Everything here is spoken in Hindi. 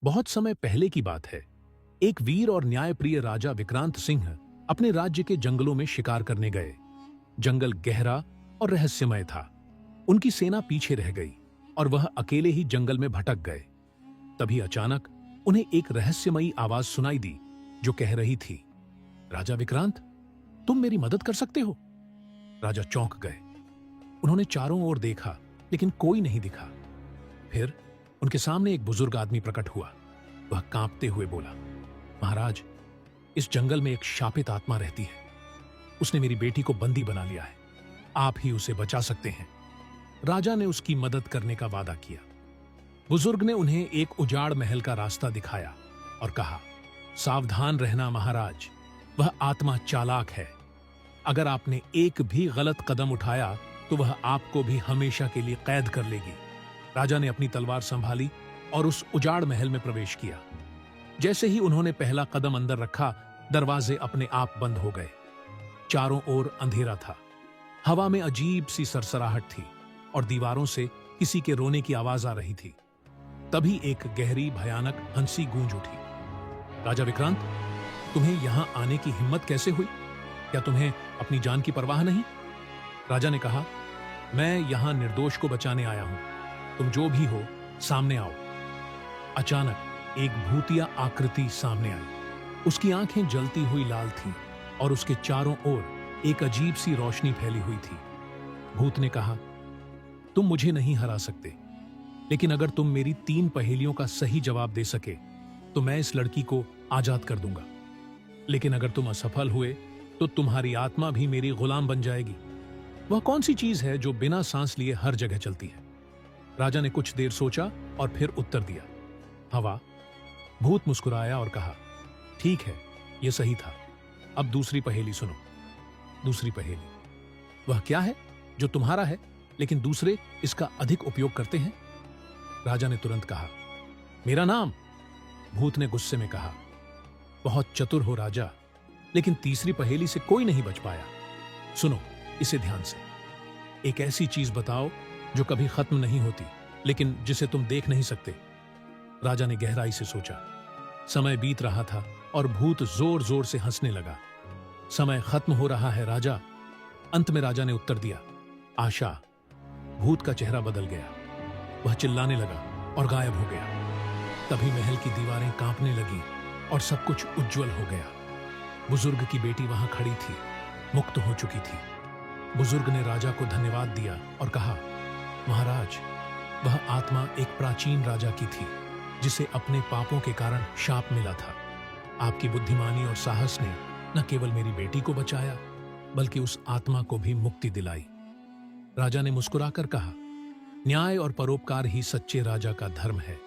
बहुत समय पहले की बात है। एक वीर और न्यायप्रिय राजा विक्रांत सिंह अपने राज्य के जंगलों में शिकार करने गए। जंगल गहरा और रहस्यमय था। उनकी सेना पीछे रह गई और वह अकेले ही जंगल में भटक गए। तभी अचानक उन्हें एक रहस्यमयी आवाज सुनाई दी जो कह रही थी, राजा विक्रांत, तुम मेरी मदद कर सकते हो। राजा चौंक गए। उन्होंने चारों ओर देखा लेकिन कोई नहीं दिखा। फिर उनके सामने एक बुजुर्ग आदमी प्रकट हुआ। वह कांपते हुए बोला, महाराज, इस जंगल में एक शापित आत्मा रहती है। उसने मेरी बेटी को बंदी बना लिया है। आप ही उसे बचा सकते हैं। राजा ने उसकी मदद करने का वादा किया। बुजुर्ग ने उन्हें एक उजाड़ महल का रास्ता दिखाया और कहा, सावधान रहना महाराज, वह आत्मा चालाक है। अगर आपने एक भी गलत कदम उठाया तो वह आपको भी हमेशा के लिए कैद कर लेगी। राजा ने अपनी तलवार संभाली और उस उजाड़ महल में प्रवेश किया। जैसे ही उन्होंने पहला कदम अंदर रखा, दरवाजे अपने आप बंद हो गए। चारों ओर अंधेरा था। हवा में अजीब सी सरसराहट थी और दीवारों से किसी के रोने की आवाज आ रही थी। तभी एक गहरी भयानक हंसी गूंज उठी। राजा विक्रांत, तुम्हें यहां आने की हिम्मत कैसे हुई? क्या तुम्हें अपनी जान की परवाह नहीं? राजा ने कहा, मैं यहां निर्दोष को बचाने आया हूं। तुम जो भी हो, सामने आओ। अचानक एक भूतिया आकृति सामने आई। उसकी आंखें जलती हुई लाल थीं और उसके चारों ओर एक अजीब सी रोशनी फैली हुई थी। भूत ने कहा, तुम मुझे नहीं हरा सकते, लेकिन अगर तुम मेरी 3 पहेलियों का सही जवाब दे सके तो मैं इस लड़की को आजाद कर दूंगा। लेकिन अगर तुम असफल हुए तो तुम्हारी आत्मा भी मेरी गुलाम बन जाएगी। वह कौन सी चीज है जो बिना सांस लिए हर जगह चलती है? राजा ने कुछ देर सोचा और फिर उत्तर दिया, हवा। भूत मुस्कुराया और कहा, ठीक है, यह सही था। अब दूसरी पहेली सुनो। दूसरी पहेली, वह क्या है जो तुम्हारा है लेकिन दूसरे इसका अधिक उपयोग करते हैं? राजा ने तुरंत कहा, मेरा नाम। भूत ने गुस्से में कहा, बहुत चतुर हो राजा, लेकिन तीसरी पहेली से कोई नहीं बच पाया। सुनो इसे ध्यान से। एक ऐसी चीज बताओ जो कभी खत्म नहीं होती लेकिन जिसे तुम देख नहीं सकते। राजा ने गहराई से सोचा। समय बीत रहा था और भूत जोर जोर से हंसने लगा। समय खत्म हो रहा है राजा। अंत में राजा ने उत्तर दिया, आशा। भूत का चेहरा बदल गया। वह चिल्लाने लगा और गायब हो गया। तभी महल की दीवारें कांपने लगी और सब कुछ उज्जवल हो गया। बुजुर्ग की बेटी वहां खड़ी थी, मुक्त हो चुकी थी। बुजुर्ग ने राजा को धन्यवाद दिया और कहा, महाराज, वह आत्मा एक प्राचीन राजा की थी जिसे अपने पापों के कारण शाप मिला था। आपकी बुद्धिमानी और साहस ने न केवल मेरी बेटी को बचाया बल्कि उस आत्मा को भी मुक्ति दिलाई। राजा ने मुस्कुराकर कहा, न्याय और परोपकार ही सच्चे राजा का धर्म है।